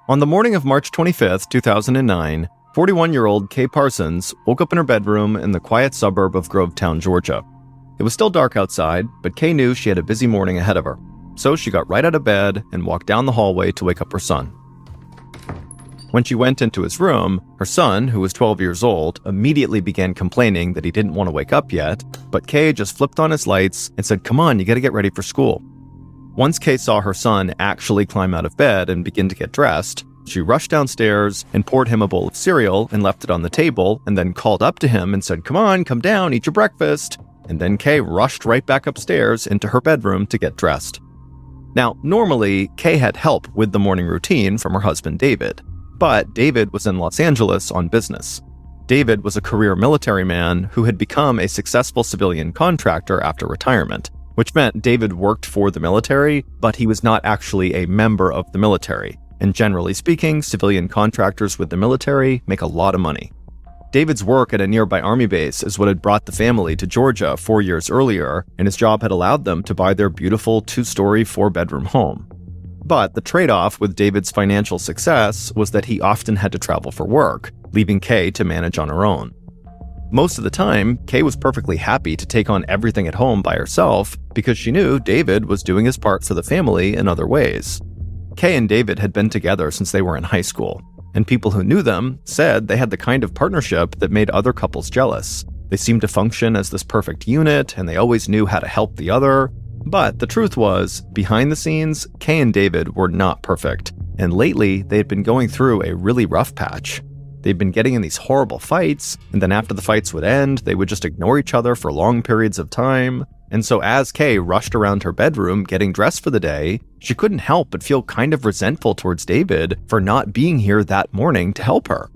On the morning of March 25th, 2009, 41-year-old Kay Parsons woke up in her bedroom in the quiet suburb of Grovetown, Georgia. It was still dark outside, but Kay knew she had a busy morning ahead of her. So she got right out of bed and walked down the hallway to wake up her son. When she went into his room, her son, who was 12 years old, immediately began complaining that he didn't want to wake up yet, but Kay just flipped on his lights and said, "Come on, you gotta get ready for school." Once Kay saw her son actually climb out of bed and begin to get dressed, she rushed downstairs and poured him a bowl of cereal and left it on the table, and then called up to him and said, "Come on, come down, eat your breakfast." And then Kay rushed right back upstairs into her bedroom to get dressed. Now, normally, Kay had help with the morning routine from her husband, David. But David was in Los Angeles on business. David was a career military man who had become a successful civilian contractor after retirement, which meant David worked for the military, but he was not actually a member of the military. And generally speaking, civilian contractors with the military make a lot of money. David's work at a nearby army base is what had brought the family to Georgia 4 years earlier, and his job had allowed them to buy their beautiful 2-story, 4-bedroom home. But the trade-off with David's financial success was that he often had to travel for work, leaving Kay to manage on her own. Most of the time, Kay was perfectly happy to take on everything at home by herself because she knew David was doing his part for the family in other ways. Kay and David had been together since they were in high school, and people who knew them said they had the kind of partnership that made other couples jealous. They seemed to function as this perfect unit, and they always knew how to help the other. But the truth was, behind the scenes, Kay and David were not perfect, and lately they had been going through a really rough patch. They'd been getting in these horrible fights, and then after the fights would end, they would just ignore each other for long periods of time. And so as Kay rushed around her bedroom getting dressed for the day, she couldn't help but feel kind of resentful towards David for not being here that morning to help her.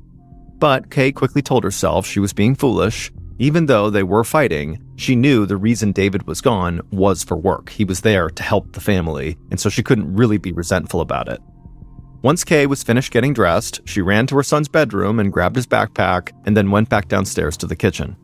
But Kay quickly told herself she was being foolish. Even though they were fighting, she knew the reason David was gone was for work. He was there to help the family, and so she couldn't really be resentful about it. Once Kay was finished getting dressed, she ran to her son's bedroom and grabbed his backpack, and then went back downstairs to the kitchen.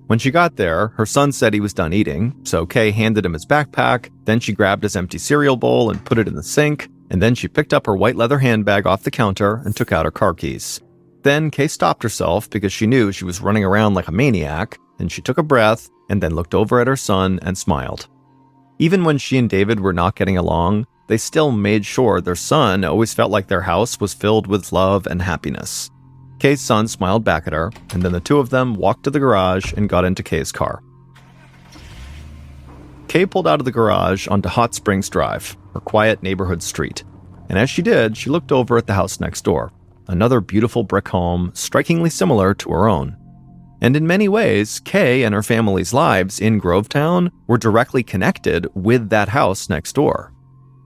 When she got there, her son said he was done eating, so Kay handed him his backpack, then she grabbed his empty cereal bowl and put it in the sink, and then she picked up her white leather handbag off the counter and took out her car keys. Then Kay stopped herself because she knew she was running around like a maniac, and she took a breath and then looked over at her son and smiled. Even when she and David were not getting along, they still made sure their son always felt like their house was filled with love and happiness. Kay's son smiled back at her, and then the two of them walked to the garage and got into Kay's car. Kay pulled out of the garage onto Hot Springs Drive, her quiet neighborhood street. And as she did, she looked over at the house next door, another beautiful brick home, strikingly similar to her own. And in many ways, Kay and her family's lives in Grovetown were directly connected with that house next door.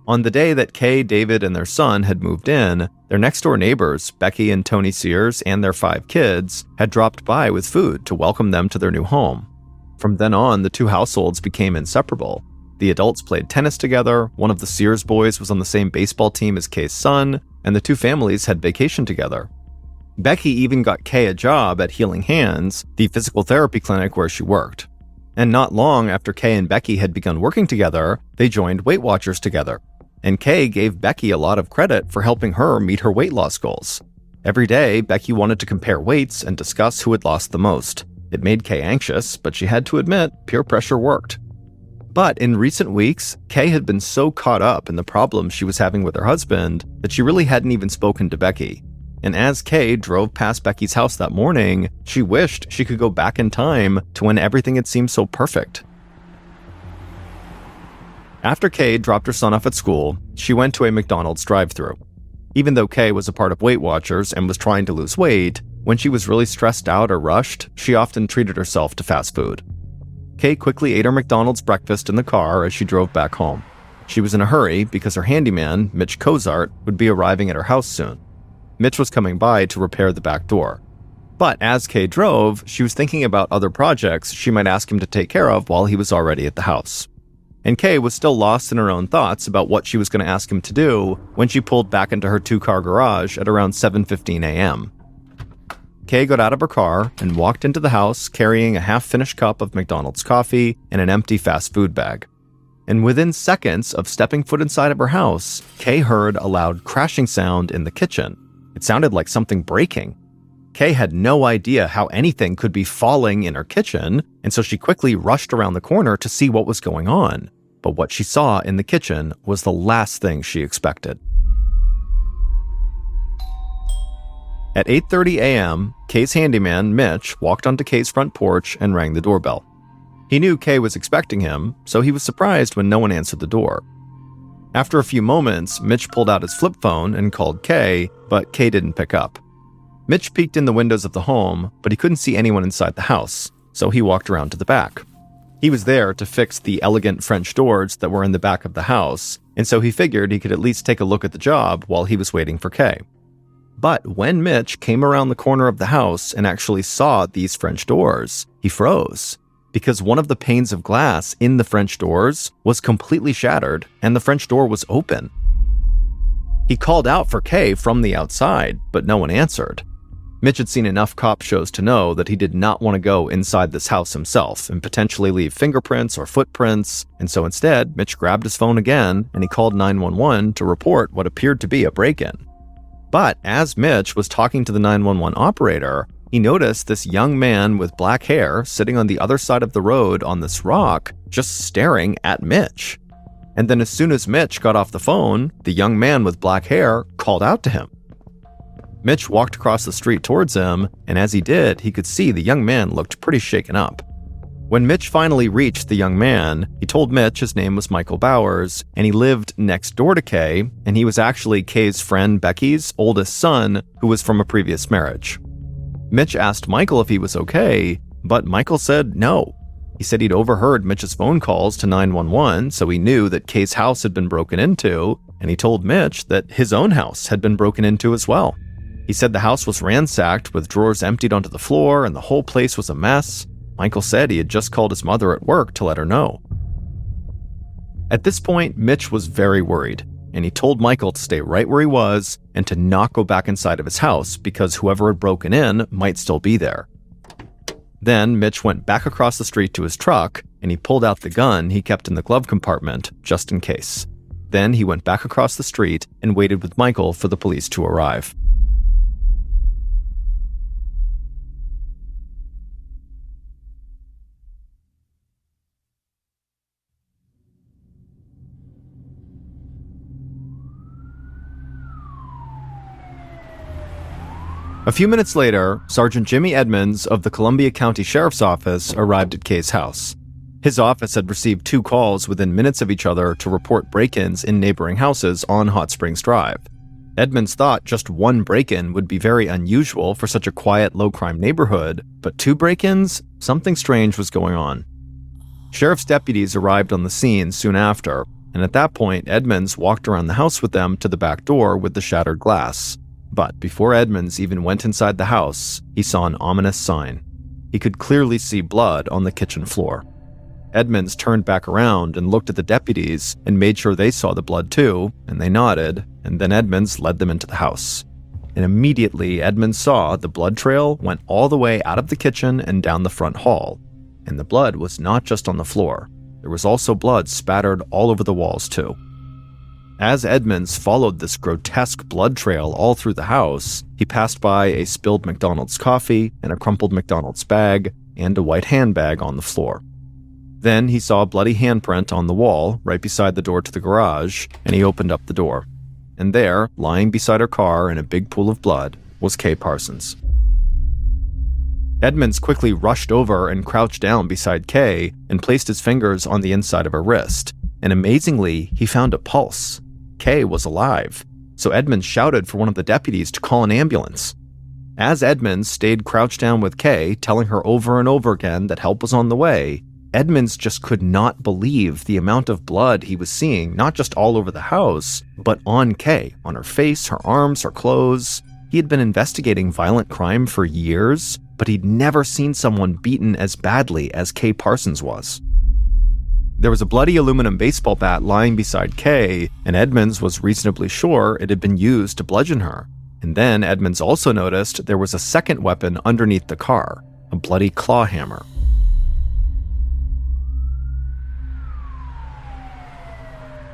On the day that Kay, David, and their son had moved in, their next-door neighbors, Becky and Tony Sears, and their 5 kids, had dropped by with food to welcome them to their new home. From then on, the two households became inseparable. The adults played tennis together, one of the Sears boys was on the same baseball team as Kay's son, and the two families had vacationed together. Becky even got Kay a job at Healing Hands, the physical therapy clinic where she worked. And not long after Kay and Becky had begun working together, they joined Weight Watchers together. And Kay gave Becky a lot of credit for helping her meet her weight loss goals. Every day, Becky wanted to compare weights and discuss who had lost the most. It made Kay anxious, but she had to admit, peer pressure worked. But in recent weeks, Kay had been so caught up in the problems she was having with her husband that she really hadn't even spoken to Becky. And as Kay drove past Becky's house that morning, she wished she could go back in time to when everything had seemed so perfect. After Kay dropped her son off at school, she went to a McDonald's drive-thru. Even though Kay was a part of Weight Watchers and was trying to lose weight, when she was really stressed out or rushed, she often treated herself to fast food. Kay quickly ate her McDonald's breakfast in the car as she drove back home. She was in a hurry because her handyman, Mitch Cozart, would be arriving at her house soon. Mitch was coming by to repair the back door. But as Kay drove, she was thinking about other projects she might ask him to take care of while he was already at the house. And Kay was still lost in her own thoughts about what she was going to ask him to do when she pulled back into her 2-car garage at around 7:15 a.m. Kay got out of her car and walked into the house carrying a half-finished cup of McDonald's coffee and an empty fast food bag. and within seconds of stepping foot inside of her house, Kay heard a loud crashing sound in the kitchen. It sounded like something breaking. Kay had no idea how anything could be falling in her kitchen, and so she quickly rushed around the corner to see what was going on. But what she saw in the kitchen was the last thing she expected. At 8:30 a.m., Kay's handyman, Mitch, walked onto Kay's front porch and rang the doorbell. He knew Kay was expecting him, so he was surprised when no one answered the door. After a few moments, Mitch pulled out his flip phone and called Kay, but Kay didn't pick up. Mitch peeked in the windows of the home, but he couldn't see anyone inside the house, so he walked around to the back. He was there to fix the elegant French doors that were in the back of the house, and so he figured he could at least take a look at the job while he was waiting for Kay. But when Mitch came around the corner of the house and actually saw these French doors, he froze, because one of the panes of glass in the French doors was completely shattered and the French door was open. He called out for Kay from the outside, but no one answered. Mitch had seen enough cop shows to know that he did not want to go inside this house himself and potentially leave fingerprints or footprints, and so instead, Mitch grabbed his phone again and he called 911 to report what appeared to be a break-in. But as Mitch was talking to the 911 operator, he noticed this young man with black hair sitting on the other side of the road on this rock, just staring at Mitch. And then as soon as Mitch got off the phone, the young man with black hair called out to him. Mitch walked across the street towards him, and as he did, he could see the young man looked pretty shaken up. When Mitch finally reached the young man, he told Mitch his name was Michael Bowers, and he lived next door to Kay, and he was actually Kay's friend Becky's oldest son, who was from a previous marriage. Mitch asked Michael if he was okay, but Michael said no. He said he'd overheard Mitch's phone calls to 911, so he knew that Kay's house had been broken into, and he told Mitch that his own house had been broken into as well. He said the house was ransacked with drawers emptied onto the floor and the whole place was a mess. Michael said he had just called his mother at work to let her know. At this point, Mitch was very worried, and he told Michael to stay right where he was and to not go back inside of his house because whoever had broken in might still be there. Then Mitch went back across the street to his truck and he pulled out the gun he kept in the glove compartment just in case. Then he went back across the street and waited with Michael for the police to arrive. A few minutes later, Sergeant Jimmy Edmunds of the Columbia County Sheriff's Office arrived at Kay's house. His office had received 2 calls within minutes of each other to report break-ins in neighboring houses on Hot Springs Drive. Edmunds thought just one break-in would be very unusual for such a quiet, low-crime neighborhood, but 2 break-ins? Something strange was going on. Sheriff's deputies arrived on the scene soon after, and at that point, Edmunds walked around the house with them to the back door with the shattered glass. But before Edmunds even went inside the house, he saw an ominous sign. He could clearly see blood on the kitchen floor. Edmunds turned back around and looked at the deputies and made sure they saw the blood too, and they nodded, and then Edmunds led them into the house. And immediately Edmunds saw the blood trail went all the way out of the kitchen and down the front hall. And the blood was not just on the floor. There was also blood spattered all over the walls too. As Edmunds followed this grotesque blood trail all through the house, he passed by a spilled McDonald's coffee and a crumpled McDonald's bag and a white handbag on the floor. Then he saw a bloody handprint on the wall right beside the door to the garage, and he opened up the door. And there, lying beside her car in a big pool of blood, was Kay Parsons. Edmunds quickly rushed over and crouched down beside Kay and placed his fingers on the inside of her wrist, and amazingly, he found a pulse. Kay was alive, so Edmunds shouted for one of the deputies to call an ambulance. As Edmunds stayed crouched down with Kay, telling her over and over again that help was on the way, Edmunds just could not believe the amount of blood he was seeing, not just all over the house, but on Kay, on her face, her arms, her clothes. He had been investigating violent crime for years, but he'd never seen someone beaten as badly as Kay Parsons was. There was a bloody aluminum baseball bat lying beside Kay, and Edmunds was reasonably sure it had been used to bludgeon her. And then Edmunds also noticed there was a second weapon underneath the car, a bloody claw hammer.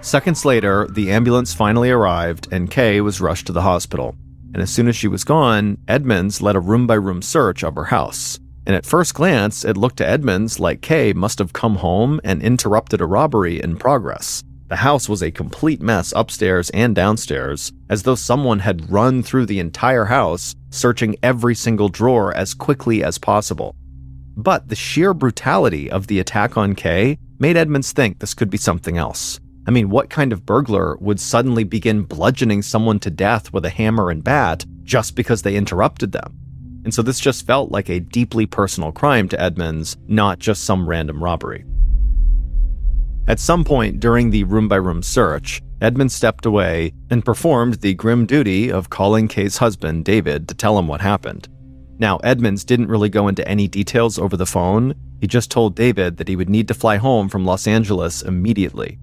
Seconds later, the ambulance finally arrived and Kay was rushed to the hospital. And as soon as she was gone, Edmunds led a room-by-room search of her house. And at first glance, it looked to Edmunds like Kay must have come home and interrupted a robbery in progress. The house was a complete mess upstairs and downstairs, as though someone had run through the entire house, searching every single drawer as quickly as possible. But the sheer brutality of the attack on Kay made Edmunds think this could be something else. I mean, what kind of burglar would suddenly begin bludgeoning someone to death with a hammer and bat just because they interrupted them? And so this just felt like a deeply personal crime to Edmunds, not just some random robbery. At some point during the room-by-room search, Edmunds stepped away and performed the grim duty of calling Kay's husband, David, to tell him what happened. Now, Edmunds didn't really go into any details over the phone. He just told David that he would need to fly home from Los Angeles immediately.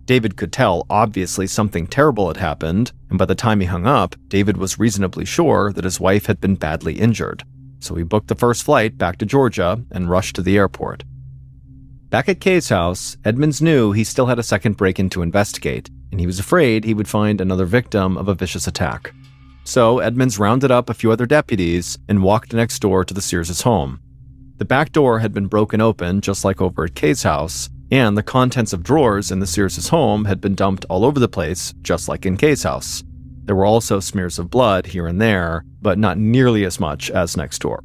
David could tell, obviously, something terrible had happened, and by the time he hung up, David was reasonably sure that his wife had been badly injured. So he booked the first flight back to Georgia and rushed to the airport. Back at Kay's house, Edmunds knew he still had a second break-in to investigate, and he was afraid he would find another victim of a vicious attack. So Edmunds rounded up a few other deputies and walked next door to the Sears' home. The back door had been broken open, just like over at Kay's house, and the contents of drawers in the Sears' home had been dumped all over the place, just like in Kay's house. There were also smears of blood here and there, but not nearly as much as next door.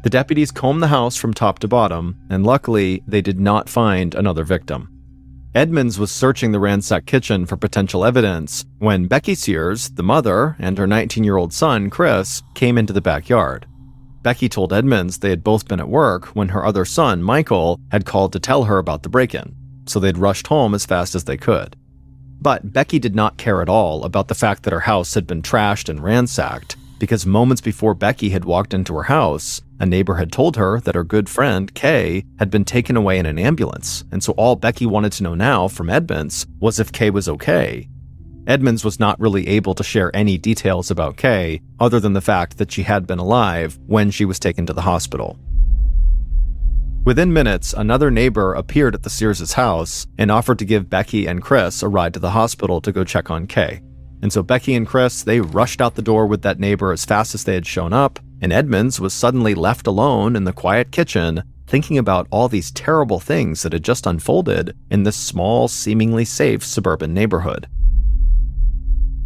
The deputies combed the house from top to bottom, and luckily, they did not find another victim. Edmunds was searching the ransacked kitchen for potential evidence when Becky Sears, the mother, and her 19-year-old son, Chris, came into the backyard. Becky told Edmunds they had both been at work when her other son, Michael, had called to tell her about the break-in, so they'd rushed home as fast as they could. But Becky did not care at all about the fact that her house had been trashed and ransacked, because moments before Becky had walked into her house, a neighbor had told her that her good friend, Kay, had been taken away in an ambulance, and so all Becky wanted to know now from Edmunds was if Kay was okay. Edmunds was not really able to share any details about Kay, other than the fact that she had been alive when she was taken to the hospital. Within minutes, another neighbor appeared at the Sears' house and offered to give Becky and Chris a ride to the hospital to go check on Kay. And so Becky and Chris, they rushed out the door with that neighbor as fast as they had shown up, and Edmunds was suddenly left alone in the quiet kitchen, thinking about all these terrible things that had just unfolded in this small, seemingly safe suburban neighborhood.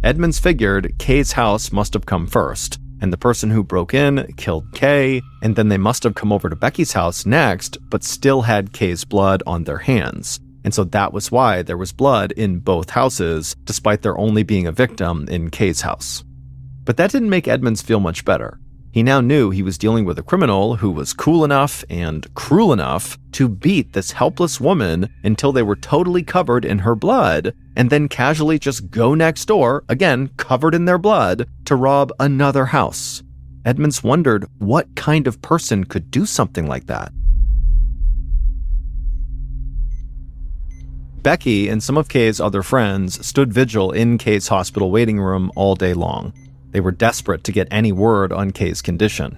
Edmunds figured Kay's house must have come first, and the person who broke in killed Kay, and then they must have come over to Becky's house next, but still had Kay's blood on their hands. And so that was why there was blood in both houses, despite there only being a victim in Kay's house. But that didn't make Edmunds feel much better. He now knew he was dealing with a criminal who was cool enough and cruel enough to beat this helpless woman until they were totally covered in her blood, and then casually just go next door, again covered in their blood, to rob another house. Edmunds wondered what kind of person could do something like that. Becky and some of Kay's other friends stood vigil in Kay's hospital waiting room all day long. They were desperate to get any word on Kay's condition.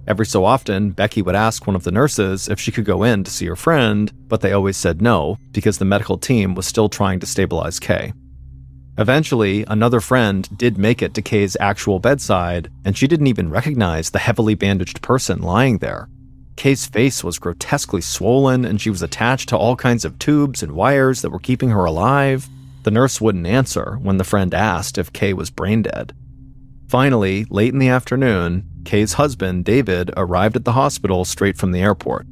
Every so often, Becky would ask one of the nurses if she could go in to see her friend, but they always said no, because the medical team was still trying to stabilize Kay. Eventually, another friend did make it to Kay's actual bedside, and she didn't even recognize the heavily bandaged person lying there. Kay's face was grotesquely swollen, and she was attached to all kinds of tubes and wires that were keeping her alive. The nurse wouldn't answer when the friend asked if Kay was brain dead. Finally, late in the afternoon, Kay's husband, David, arrived at the hospital straight from the airport.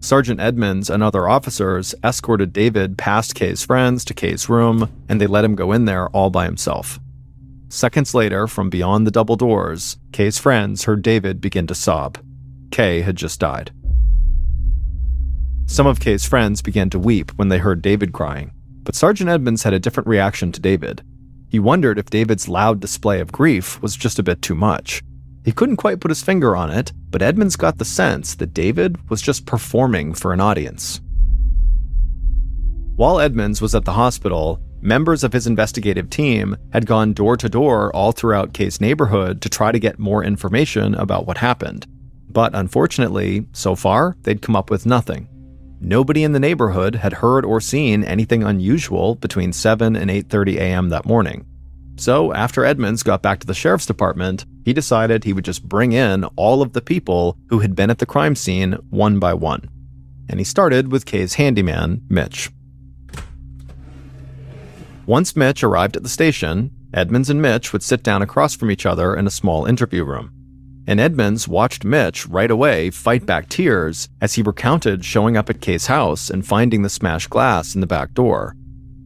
Sergeant Edmunds and other officers escorted David past Kay's friends to Kay's room, and they let him go in there all by himself. Seconds later, from beyond the double doors, Kay's friends heard David begin to sob. Kay had just died. Some of Kay's friends began to weep when they heard David crying, but Sergeant Edmunds had a different reaction to David. He wondered if David's loud display of grief was just a bit too much. He couldn't quite put his finger on it, but Edmunds got the sense that David was just performing for an audience. While Edmunds was at the hospital, members of his investigative team had gone door to door all throughout Kay's neighborhood to try to get more information about what happened. But unfortunately, so far, they'd come up with nothing. Nobody in the neighborhood had heard or seen anything unusual between 7 and 8:30 a.m. that morning. So after Edmunds got back to the sheriff's department, he decided he would just bring in all of the people who had been at the crime scene one by one. And he started with Kay's handyman, Mitch. Once Mitch arrived at the station, Edmunds and Mitch would sit down across from each other in a small interview room. And Edmunds watched Mitch right away fight back tears as he recounted showing up at Kay's house and finding the smashed glass in the back door.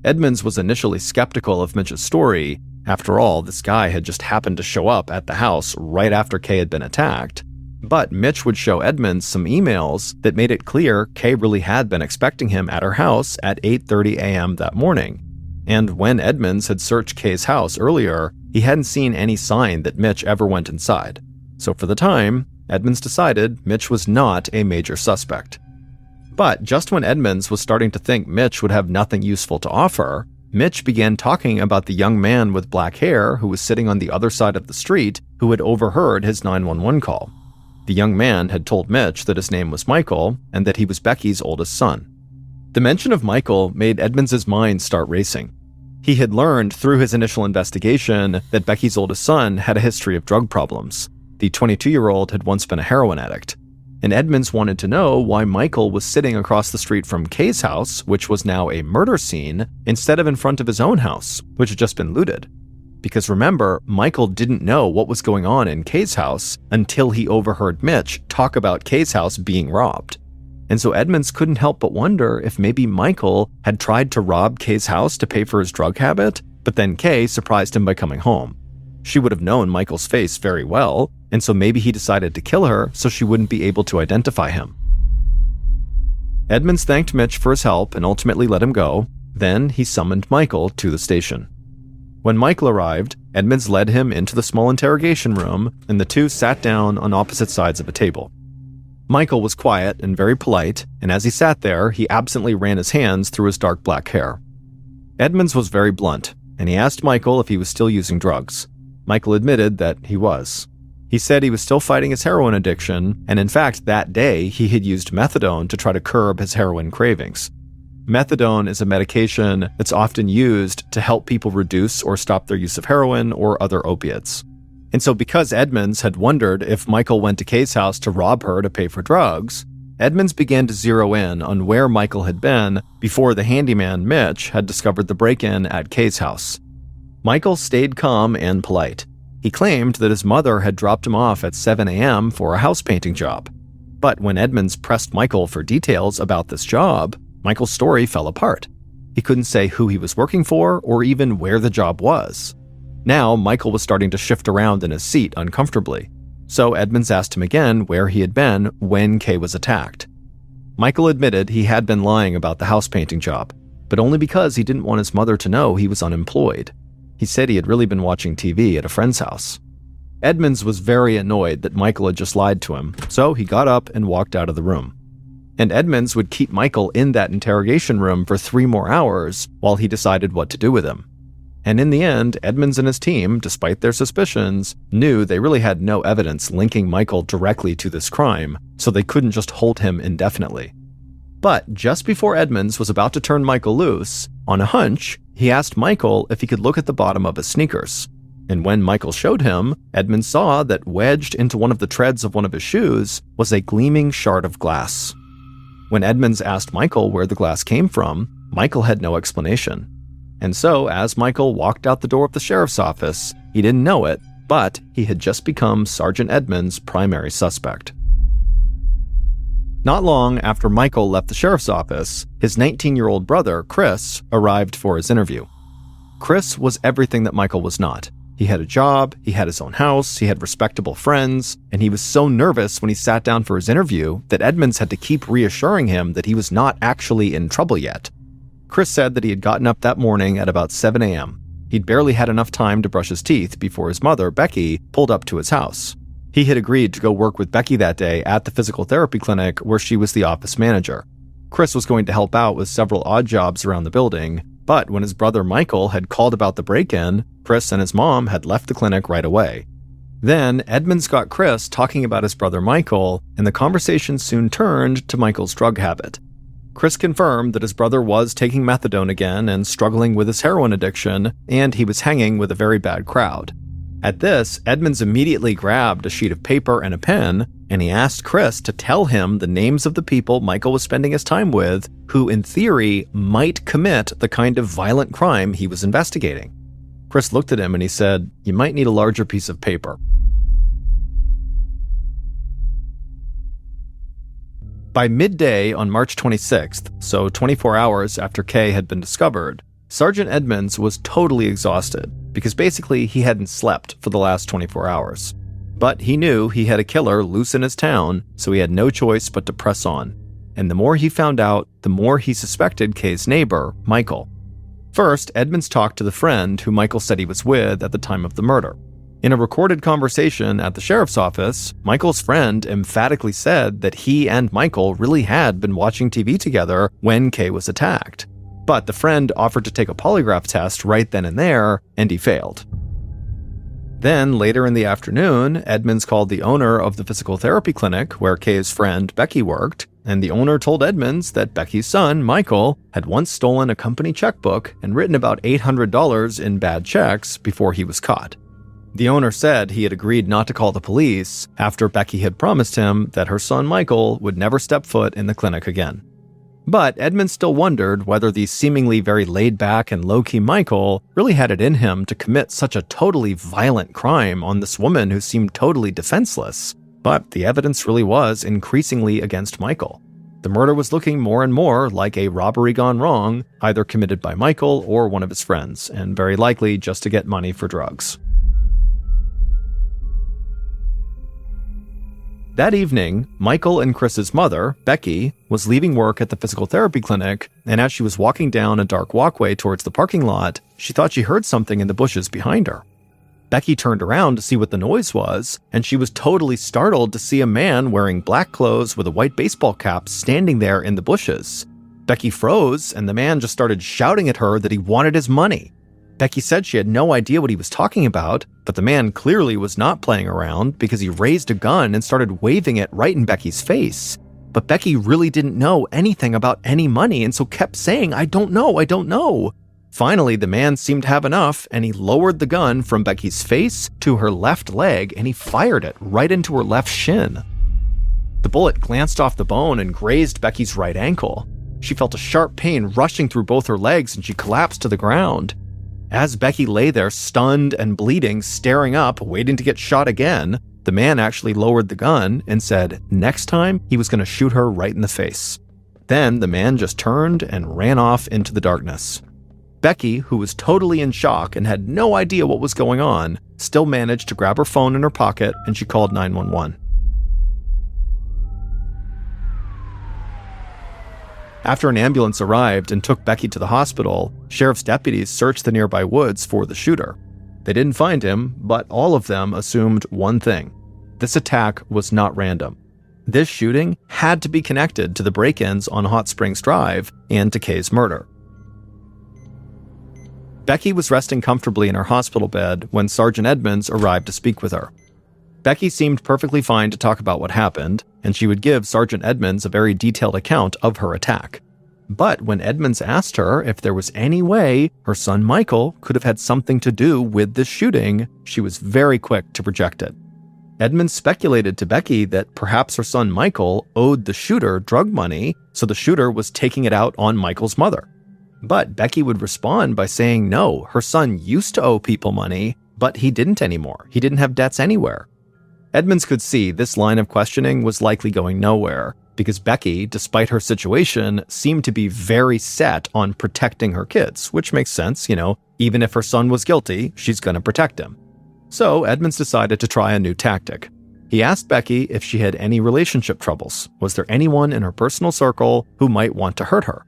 Edmunds was initially skeptical of Mitch's story. After all, this guy had just happened to show up at the house right after Kay had been attacked. But Mitch would show Edmunds some emails that made it clear Kay really had been expecting him at her house at 8:30 a.m. that morning. And when Edmunds had searched Kay's house earlier, he hadn't seen any sign that Mitch ever went inside. So for the time, Edmunds decided Mitch was not a major suspect. But just when Edmunds was starting to think Mitch would have nothing useful to offer, Mitch began talking about the young man with black hair who was sitting on the other side of the street who had overheard his 911 call. The young man had told Mitch that his name was Michael and that he was Becky's oldest son. The mention of Michael made Edmunds' mind start racing. He had learned through his initial investigation that Becky's oldest son had a history of drug problems. The 22-year-old had once been a heroin addict. And Edmunds wanted to know why Michael was sitting across the street from Kay's house, which was now a murder scene, instead of in front of his own house, which had just been looted. Because remember, Michael didn't know what was going on in Kay's house until he overheard Mitch talk about Kay's house being robbed. And so Edmunds couldn't help but wonder if maybe Michael had tried to rob Kay's house to pay for his drug habit, but then Kay surprised him by coming home. She would have known Michael's face very well, and so maybe he decided to kill her so she wouldn't be able to identify him. Edmunds thanked Mitch for his help and ultimately let him go. Then he summoned Michael to the station. When Michael arrived, Edmunds led him into the small interrogation room, and the two sat down on opposite sides of a table. Michael was quiet and very polite, and as he sat there, he absently ran his hands through his dark black hair. Edmunds was very blunt, and he asked Michael if he was still using drugs. Michael admitted that he was. He said he was still fighting his heroin addiction, and in fact, that day, he had used methadone to try to curb his heroin cravings. Methadone is a medication that's often used to help people reduce or stop their use of heroin or other opiates. And so because Edmunds had wondered if Michael went to Kay's house to rob her to pay for drugs, Edmunds began to zero in on where Michael had been before the handyman Mitch had discovered the break-in at Kay's house. Michael stayed calm and polite. He claimed that his mother had dropped him off at 7 a.m. for a house painting job. But when Edmunds pressed Michael for details about this job, Michael's story fell apart. He couldn't say who he was working for or even where the job was. Now, Michael was starting to shift around in his seat uncomfortably. So Edmunds asked him again where he had been when Kay was attacked. Michael admitted he had been lying about the house painting job, but only because he didn't want his mother to know he was unemployed. He said he had really been watching TV at a friend's house. Edmunds was very annoyed that Michael had just lied to him, so he got up and walked out of the room. And Edmunds would keep Michael in that interrogation room for 3 more hours while he decided what to do with him. And in the end, Edmunds and his team, despite their suspicions, knew they really had no evidence linking Michael directly to this crime, so they couldn't just hold him indefinitely. But just before Edmunds was about to turn Michael loose, on a hunch, he asked Michael if he could look at the bottom of his sneakers. And when Michael showed him, Edmunds saw that wedged into one of the treads of one of his shoes was a gleaming shard of glass. When Edmunds asked Michael where the glass came from, Michael had no explanation. And so, as Michael walked out the door of the sheriff's office, he didn't know it, but he had just become Sergeant Edmunds' primary suspect. Not long after Michael left the sheriff's office, his 19-year-old brother, Chris, arrived for his interview. Chris was everything that Michael was not. He had a job, he had his own house, he had respectable friends, and he was so nervous when he sat down for his interview that Edmunds had to keep reassuring him that he was not actually in trouble yet. Chris said that he had gotten up that morning at about 7 a.m. He'd barely had enough time to brush his teeth before his mother, Becky, pulled up to his house. He had agreed to go work with Becky that day at the physical therapy clinic where she was the office manager. Chris was going to help out with several odd jobs around the building, but when his brother Michael had called about the break-in, Chris and his mom had left the clinic right away. Then, Edmunds got Chris talking about his brother Michael, and the conversation soon turned to Michael's drug habit. Chris confirmed that his brother was taking methadone again and struggling with his heroin addiction, and he was hanging with a very bad crowd. At this, Edmunds immediately grabbed a sheet of paper and a pen, and he asked Chris to tell him the names of the people Michael was spending his time with, who in theory might commit the kind of violent crime he was investigating. Chris looked at him and he said, "You might need a larger piece of paper." By midday on March 26th, so 24 hours after Kay had been discovered, Sergeant Edmunds was totally exhausted because basically he hadn't slept for the last 24 hours. But he knew he had a killer loose in his town, so he had no choice but to press on. And the more he found out, the more he suspected Kay's neighbor, Michael. First, Edmunds talked to the friend who Michael said he was with at the time of the murder. In a recorded conversation at the sheriff's office, Michael's friend emphatically said that he and Michael really had been watching TV together when Kay was attacked. But the friend offered to take a polygraph test right then and there, and he failed. Then, later in the afternoon, Edmunds called the owner of the physical therapy clinic where Kay's friend Becky worked, and the owner told Edmunds that Becky's son, Michael, had once stolen a company checkbook and written about $800 in bad checks before he was caught. The owner said he had agreed not to call the police after Becky had promised him that her son Michael would never step foot in the clinic again. But Edmunds still wondered whether the seemingly very laid-back and low-key Michael really had it in him to commit such a totally violent crime on this woman who seemed totally defenseless. But the evidence really was increasingly against Michael. The murder was looking more and more like a robbery gone wrong, either committed by Michael or one of his friends, and very likely just to get money for drugs. That evening, Michael and Chris's mother, Becky, was leaving work at the physical therapy clinic, and as she was walking down a dark walkway towards the parking lot, she thought she heard something in the bushes behind her. Becky turned around to see what the noise was, and she was totally startled to see a man wearing black clothes with a white baseball cap standing there in the bushes. Becky froze, and the man just started shouting at her that he wanted his money. Becky said she had no idea what he was talking about, but the man clearly was not playing around because he raised a gun and started waving it right in Becky's face. But Becky really didn't know anything about any money and so kept saying, I don't know. Finally, the man seemed to have enough and he lowered the gun from Becky's face to her left leg and he fired it right into her left shin. The bullet glanced off the bone and grazed Becky's right ankle. She felt a sharp pain rushing through both her legs and she collapsed to the ground. As Becky lay there stunned and bleeding, staring up, waiting to get shot again, the man actually lowered the gun and said next time he was going to shoot her right in the face. Then the man just turned and ran off into the darkness. Becky, who was totally in shock and had no idea what was going on, still managed to grab her phone in her pocket and she called 911. After an ambulance arrived and took Becky to the hospital, sheriff's deputies searched the nearby woods for the shooter. They didn't find him, but all of them assumed one thing. This attack was not random. This shooting had to be connected to the break-ins on Hot Springs Drive and to Kay's murder. Becky was resting comfortably in her hospital bed when Sergeant Edmunds arrived to speak with her. Becky seemed perfectly fine to talk about what happened, and she would give Sergeant Edmunds a very detailed account of her attack. But when Edmunds asked her if there was any way her son Michael could have had something to do with this shooting, she was very quick to reject it. Edmunds speculated to Becky that perhaps her son Michael owed the shooter drug money, so the shooter was taking it out on Michael's mother. But Becky would respond by saying no, her son used to owe people money, but he didn't anymore. He didn't have debts anywhere. Edmunds could see this line of questioning was likely going nowhere, because Becky, despite her situation, seemed to be very set on protecting her kids, which makes sense, even if her son was guilty, she's going to protect him. So Edmunds decided to try a new tactic. He asked Becky if she had any relationship troubles. Was there anyone in her personal circle who might want to hurt her?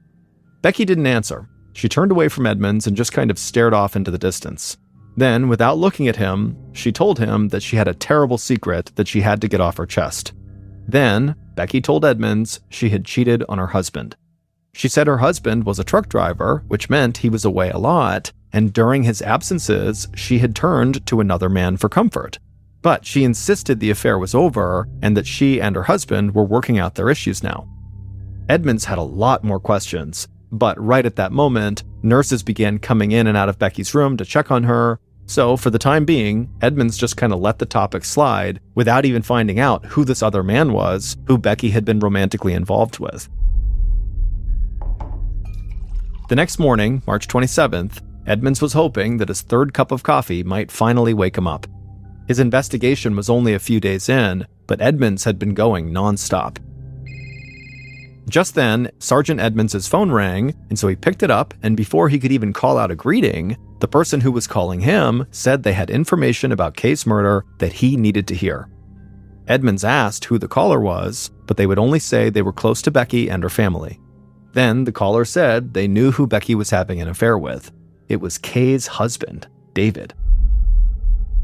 Becky didn't answer. She turned away from Edmunds and just kind of stared off into the distance. Then, without looking at him, she told him that she had a terrible secret that she had to get off her chest. Then, Becky told Edmunds she had cheated on her husband. She said her husband was a truck driver, which meant he was away a lot, and during his absences, she had turned to another man for comfort. But she insisted the affair was over and that she and her husband were working out their issues now. Edmunds had a lot more questions, but right at that moment, nurses began coming in and out of Becky's room to check on her. So for the time being, Edmunds just kind of let the topic slide without even finding out who this other man was who Becky had been romantically involved with. The next morning, March 27th, Edmunds was hoping that his third cup of coffee might finally wake him up. His investigation was only a few days in, but Edmunds had been going nonstop. Just then, Sergeant Edmunds' phone rang, and so he picked it up, and before he could even call out a greeting, the person who was calling him said they had information about Kay's murder that he needed to hear. Edmunds asked who the caller was, but they would only say they were close to Becky and her family. Then the caller said they knew who Becky was having an affair with. It was Kay's husband, David.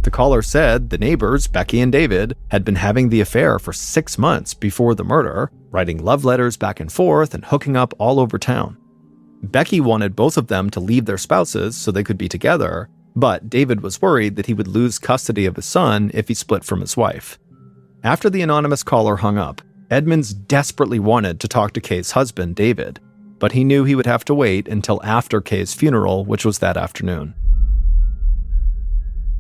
The caller said the neighbors, Becky and David, had been having the affair for 6 months before the murder, writing love letters back and forth and hooking up all over town. Becky wanted both of them to leave their spouses so they could be together, but David was worried that he would lose custody of his son if he split from his wife. After the anonymous caller hung up, Edmunds desperately wanted to talk to Kay's husband, David, but he knew he would have to wait until after Kay's funeral, which was that afternoon.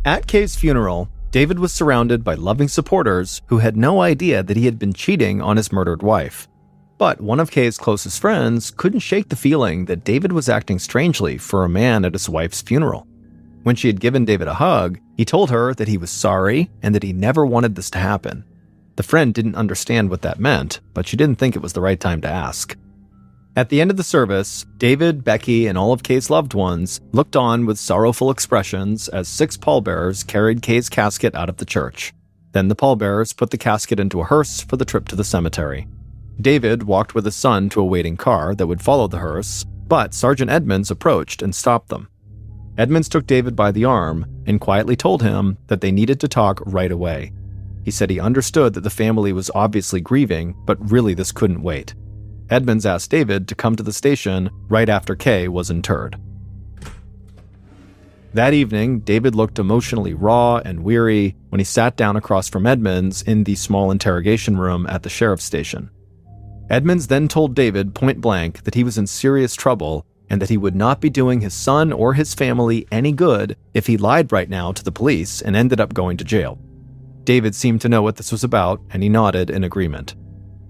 At Kay's funeral, David was surrounded by loving supporters who had no idea that he had been cheating on his murdered wife. But one of Kay's closest friends couldn't shake the feeling that David was acting strangely for a man at his wife's funeral. When she had given David a hug, he told her that he was sorry and that he never wanted this to happen. The friend didn't understand what that meant, but she didn't think it was the right time to ask. At the end of the service, David, Becky, and all of Kay's loved ones looked on with sorrowful expressions as 6 pallbearers carried Kay's casket out of the church. Then the pallbearers put the casket into a hearse for the trip to the cemetery. David walked with his son to a waiting car that would follow the hearse, but Sergeant Edmunds approached and stopped them. Edmunds took David by the arm and quietly told him that they needed to talk right away. He said he understood that the family was obviously grieving, but really this couldn't wait. Edmunds asked David to come to the station right after Kay was interred. That evening, David looked emotionally raw and weary when he sat down across from Edmunds in the small interrogation room at the sheriff's station. Edmunds then told David point blank that he was in serious trouble and that he would not be doing his son or his family any good if he lied right now to the police and ended up going to jail. David seemed to know what this was about, and he nodded in agreement.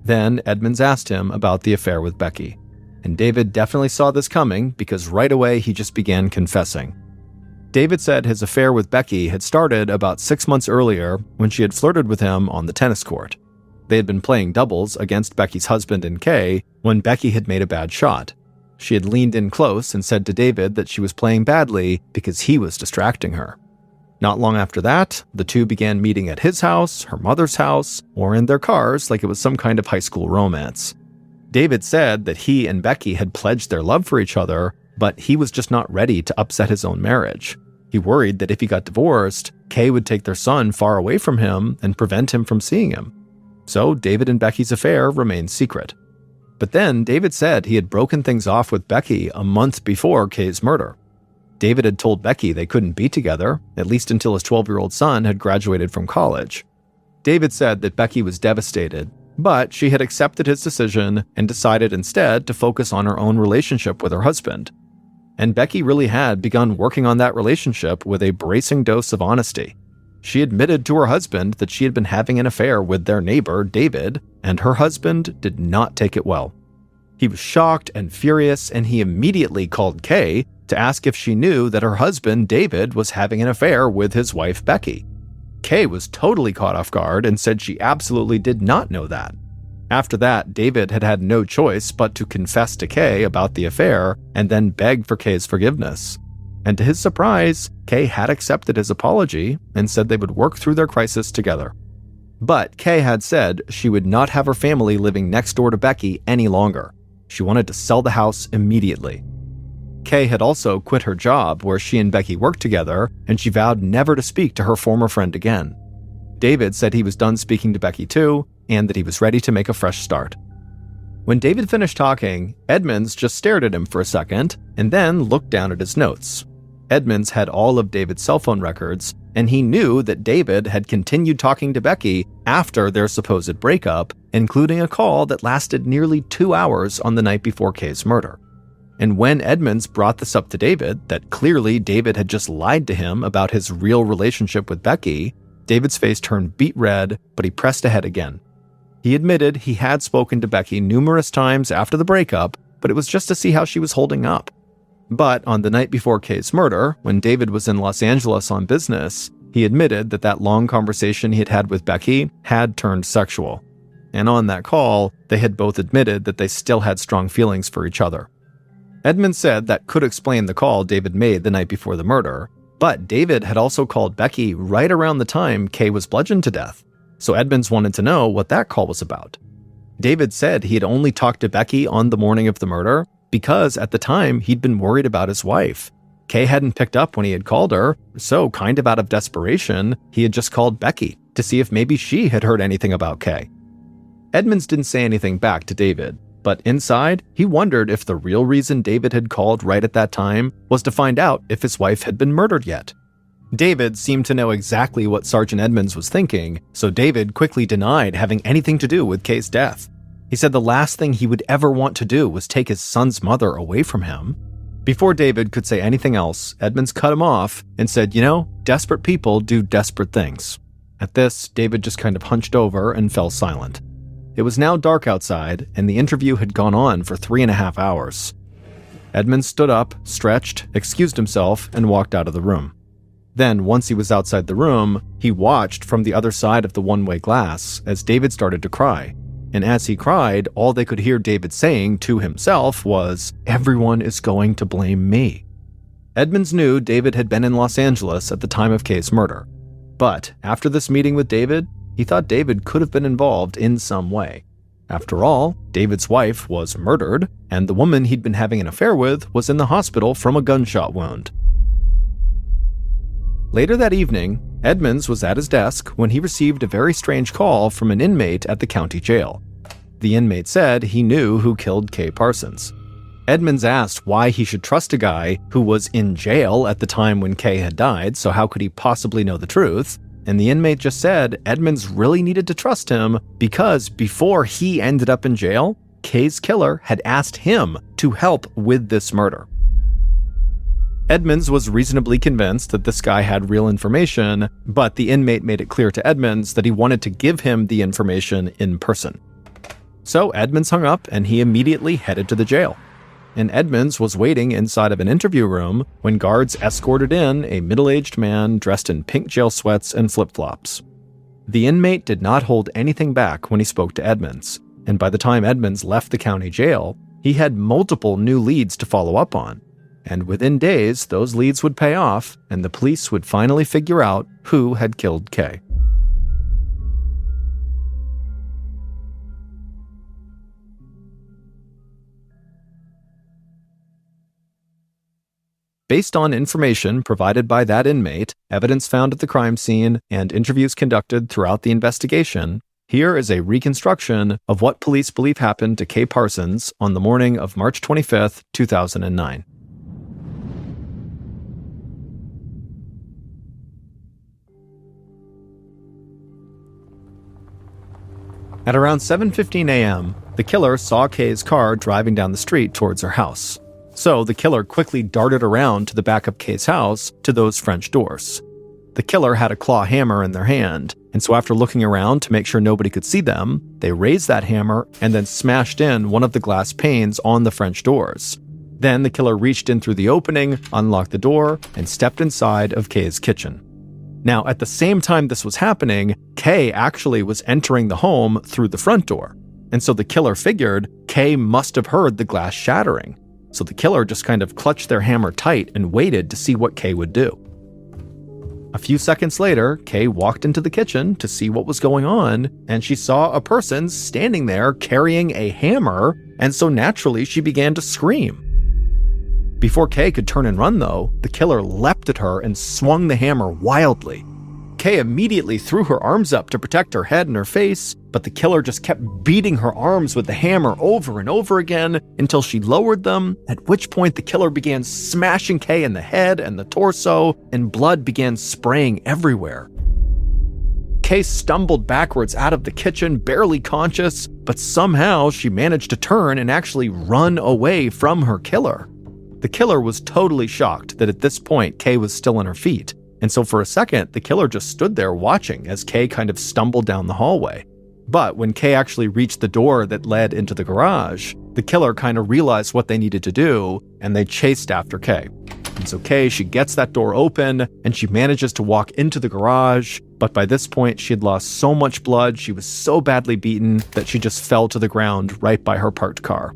Then Edmunds asked him about the affair with Becky, and David definitely saw this coming because right away he just began confessing. David said his affair with Becky had started about 6 months earlier when she had flirted with him on the tennis court. They had been playing doubles against Becky's husband and Kay when Becky had made a bad shot. She had leaned in close and said to David that she was playing badly because he was distracting her. Not long after that, the two began meeting at his house, her mother's house, or in their cars like it was some kind of high school romance. David said that he and Becky had pledged their love for each other, but he was just not ready to upset his own marriage. He worried that if he got divorced, Kay would take their son far away from him and prevent him from seeing him. So David and Becky's affair remained secret. But then David said he had broken things off with Becky a month before Kay's murder. David had told Becky they couldn't be together, at least until his 12-year-old son had graduated from college. David said that Becky was devastated, but she had accepted his decision and decided instead to focus on her own relationship with her husband. And Becky really had begun working on that relationship with a bracing dose of honesty. She admitted to her husband that she had been having an affair with their neighbor, David, and her husband did not take it well. He was shocked and furious, and he immediately called Kay to ask if she knew that her husband, David, was having an affair with his wife, Becky. Kay was totally caught off guard and said she absolutely did not know that. After that, David had had no choice but to confess to Kay about the affair and then beg for Kay's forgiveness. And to his surprise, Kay had accepted his apology and said they would work through their crisis together. But Kay had said she would not have her family living next door to Becky any longer. She wanted to sell the house immediately. Kay had also quit her job where she and Becky worked together, and she vowed never to speak to her former friend again. David said he was done speaking to Becky too, and that he was ready to make a fresh start. When David finished talking, Edmunds just stared at him for a second, and then looked down at his notes. Edmunds had all of David's cell phone records, and he knew that David had continued talking to Becky after their supposed breakup, including a call that lasted nearly 2 hours on the night before Kay's murder. And when Edmunds brought this up to David, that clearly David had just lied to him about his real relationship with Becky, David's face turned beet red, but he pressed ahead again. He admitted he had spoken to Becky numerous times after the breakup, but it was just to see how she was holding up. But on the night before Kay's murder, when David was in Los Angeles on business, he admitted that long conversation he had had with Becky had turned sexual. And on that call, they had both admitted that they still had strong feelings for each other. Edmunds said that could explain the call David made the night before the murder, but David had also called Becky right around the time Kay was bludgeoned to death, so Edmunds wanted to know what that call was about. David said he had only talked to Becky on the morning of the murder because at the time he'd been worried about his wife. Kay hadn't picked up when he had called her, so kind of out of desperation, he had just called Becky to see if maybe she had heard anything about Kay. Edmunds didn't say anything back to David, but inside, he wondered if the real reason David had called right at that time was to find out if his wife had been murdered yet. David seemed to know exactly what Sergeant Edmunds was thinking, so David quickly denied having anything to do with Kay's death. He said the last thing he would ever want to do was take his son's mother away from him. Before David could say anything else, Edmunds cut him off and said, desperate people do desperate things. At this, David just kind of hunched over and fell silent. It was now dark outside, and the interview had gone on for 3.5 hours. Edmunds stood up, stretched, excused himself, and walked out of the room. Then, once he was outside the room, he watched from the other side of the one-way glass as David started to cry. And as he cried, all they could hear David saying to himself was, "Everyone is going to blame me." Edmunds knew David had been in Los Angeles at the time of Kay's murder. But after this meeting with David, he thought David could have been involved in some way. After all, David's wife was murdered, and the woman he'd been having an affair with was in the hospital from a gunshot wound. Later that evening, Edmunds was at his desk when he received a very strange call from an inmate at the county jail. The inmate said he knew who killed Kay Parsons. Edmunds asked why he should trust a guy who was in jail at the time when Kay had died, so how could he possibly know the truth? And the inmate just said Edmunds really needed to trust him because before he ended up in jail, Kay's killer had asked him to help with this murder. Edmunds was reasonably convinced that this guy had real information, but the inmate made it clear to Edmunds that he wanted to give him the information in person. So Edmunds hung up and he immediately headed to the jail. And Edmunds was waiting inside of an interview room when guards escorted in a middle-aged man dressed in pink jail sweats and flip-flops. The inmate did not hold anything back when he spoke to Edmunds, and by the time Edmunds left the county jail, he had multiple new leads to follow up on. And within days, those leads would pay off, and the police would finally figure out who had killed Kay. Based on information provided by that inmate, evidence found at the crime scene, and interviews conducted throughout the investigation, here is a reconstruction of what police believe happened to Kay Parsons on the morning of March 25th, 2009. At around 7:15 a.m., the killer saw Kay's car driving down the street towards her house. So the killer quickly darted around to the back of Kay's house to those French doors. The killer had a claw hammer in their hand, and so after looking around to make sure nobody could see them, they raised that hammer and then smashed in one of the glass panes on the French doors. Then the killer reached in through the opening, unlocked the door, and stepped inside of Kay's kitchen. Now, at the same time this was happening, Kay actually was entering the home through the front door. And so the killer figured Kay must have heard the glass shattering. So the killer just kind of clutched their hammer tight and waited to see what Kay would do. A few seconds later, Kay walked into the kitchen to see what was going on, and she saw a person standing there carrying a hammer, and so naturally she began to scream. Before Kay could turn and run though, the killer leapt at her and swung the hammer wildly. Kay immediately threw her arms up to protect her head and her face, but the killer just kept beating her arms with the hammer over and over again until she lowered them, at which point the killer began smashing Kay in the head and the torso, and blood began spraying everywhere. Kay stumbled backwards out of the kitchen, barely conscious, but somehow she managed to turn and actually run away from her killer. The killer was totally shocked that at this point Kay was still on her feet, and so for a second, the killer just stood there watching as Kay kind of stumbled down the hallway. But when Kay actually reached the door that led into the garage, the killer kind of realized what they needed to do, and they chased after Kay. And so Kay, she gets that door open, and she manages to walk into the garage, but by this point, she had lost so much blood, she was so badly beaten that she just fell to the ground right by her parked car.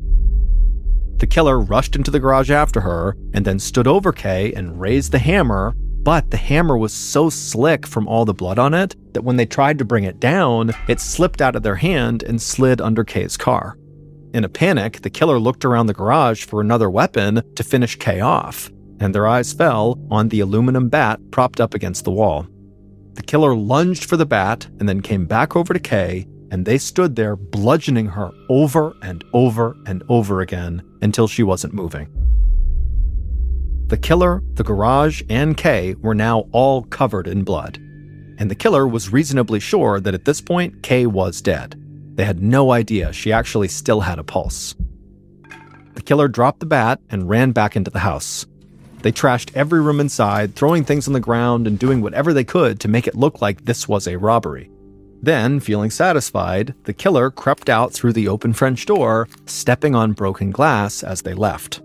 The killer rushed into the garage after her, and then stood over Kay and raised the hammer, but the hammer was so slick from all the blood on it that when they tried to bring it down, it slipped out of their hand and slid under Kay's car. In a panic, the killer looked around the garage for another weapon to finish Kay off, and their eyes fell on the aluminum bat propped up against the wall. The killer lunged for the bat and then came back over to Kay, and they stood there bludgeoning her over and over and over again until she wasn't moving. The killer, the garage, and Kay were now all covered in blood, and the killer was reasonably sure that at this point, Kay was dead. They had no idea she actually still had a pulse. The killer dropped the bat and ran back into the house. They trashed every room inside, throwing things on the ground and doing whatever they could to make it look like this was a robbery. Then, feeling satisfied, the killer crept out through the open French door, stepping on broken glass as they left.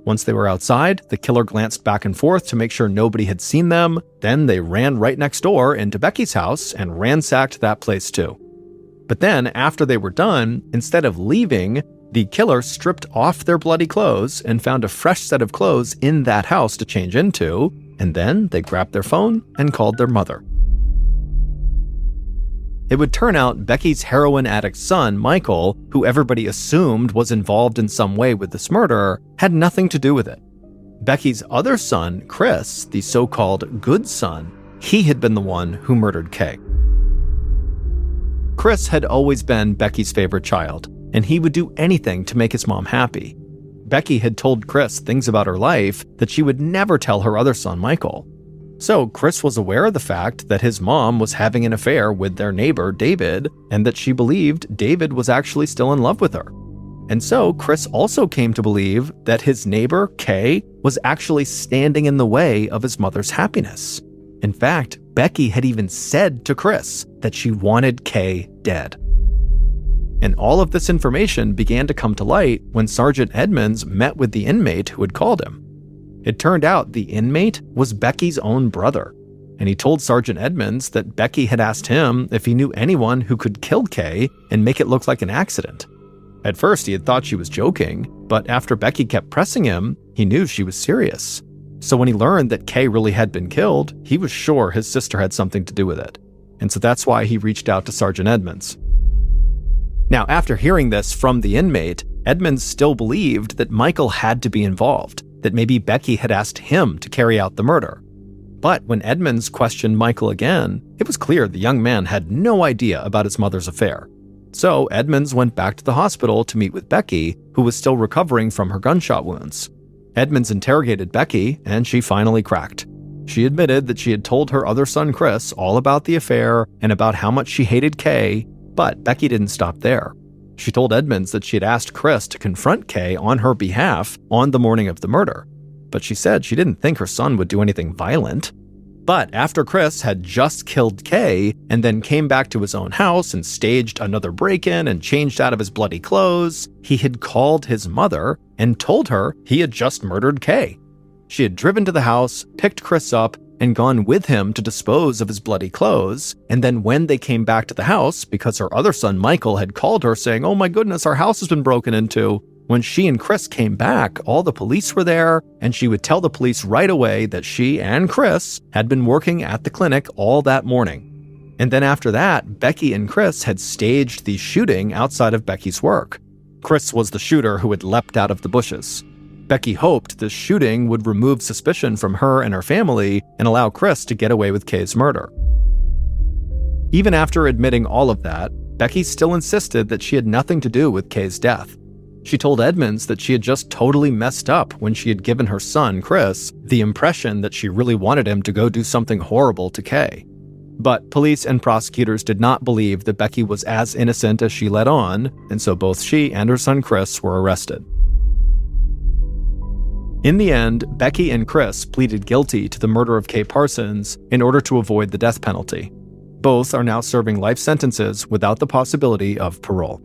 Once they were outside, the killer glanced back and forth to make sure nobody had seen them. Then they ran right next door into Becky's house and ransacked that place too. But then, after they were done, instead of leaving, the killer stripped off their bloody clothes and found a fresh set of clothes in that house to change into, and then they grabbed their phone and called their mother. It would turn out Becky's heroin addict son, Michael, who everybody assumed was involved in some way with this murder, had nothing to do with it. Becky's other son, Chris, the so-called good son, he had been the one who murdered Kay. Chris had always been Becky's favorite child, and he would do anything to make his mom happy. Becky had told Chris things about her life that she would never tell her other son, Michael. So Chris was aware of the fact that his mom was having an affair with their neighbor, David, and that she believed David was actually still in love with her. And so Chris also came to believe that his neighbor, Kay, was actually standing in the way of his mother's happiness. In fact, Becky had even said to Chris that she wanted Kay dead. And all of this information began to come to light when Sergeant Edmunds met with the inmate who had called him. It turned out the inmate was Becky's own brother, and he told Sergeant Edmunds that Becky had asked him if he knew anyone who could kill Kay and make it look like an accident. At first, he had thought she was joking, but after Becky kept pressing him, he knew she was serious. So when he learned that Kay really had been killed, he was sure his sister had something to do with it. And so that's why he reached out to Sergeant Edmunds. Now, after hearing this from the inmate, Edmunds still believed that Michael had to be involved, that maybe Becky had asked him to carry out the murder. But when Edmunds questioned Michael again, it was clear the young man had no idea about his mother's affair. So Edmunds went back to the hospital to meet with Becky, who was still recovering from her gunshot wounds. Edmunds interrogated Becky, and she finally cracked. She admitted that she had told her other son Chris all about the affair and about how much she hated Kay, but Becky didn't stop there. She told Edmunds that she had asked Chris to confront Kay on her behalf on the morning of the murder, but she said she didn't think her son would do anything violent. But after Chris had just killed Kay and then came back to his own house and staged another break-in and changed out of his bloody clothes, he had called his mother and told her he had just murdered Kay. She had driven to the house, picked Chris up, and gone with him to dispose of his bloody clothes, and then when they came back to the house, because her other son Michael had called her saying, "Oh my goodness, our house has been broken into," when she and Chris came back, all the police were there, and she would tell the police right away that she and Chris had been working at the clinic all that morning. And then after that, Becky and Chris had staged the shooting outside of Becky's work. Chris was the shooter who had leapt out of the bushes. Becky hoped this shooting would remove suspicion from her and her family and allow Chris to get away with Kay's murder. Even after admitting all of that, Becky still insisted that she had nothing to do with Kay's death. She told Edmunds that she had just totally messed up when she had given her son, Chris, the impression that she really wanted him to go do something horrible to Kay. But police and prosecutors did not believe that Becky was as innocent as she let on, and so both she and her son Chris were arrested. In the end, Becky and Chris pleaded guilty to the murder of Kay Parsons in order to avoid the death penalty. Both are now serving life sentences without the possibility of parole.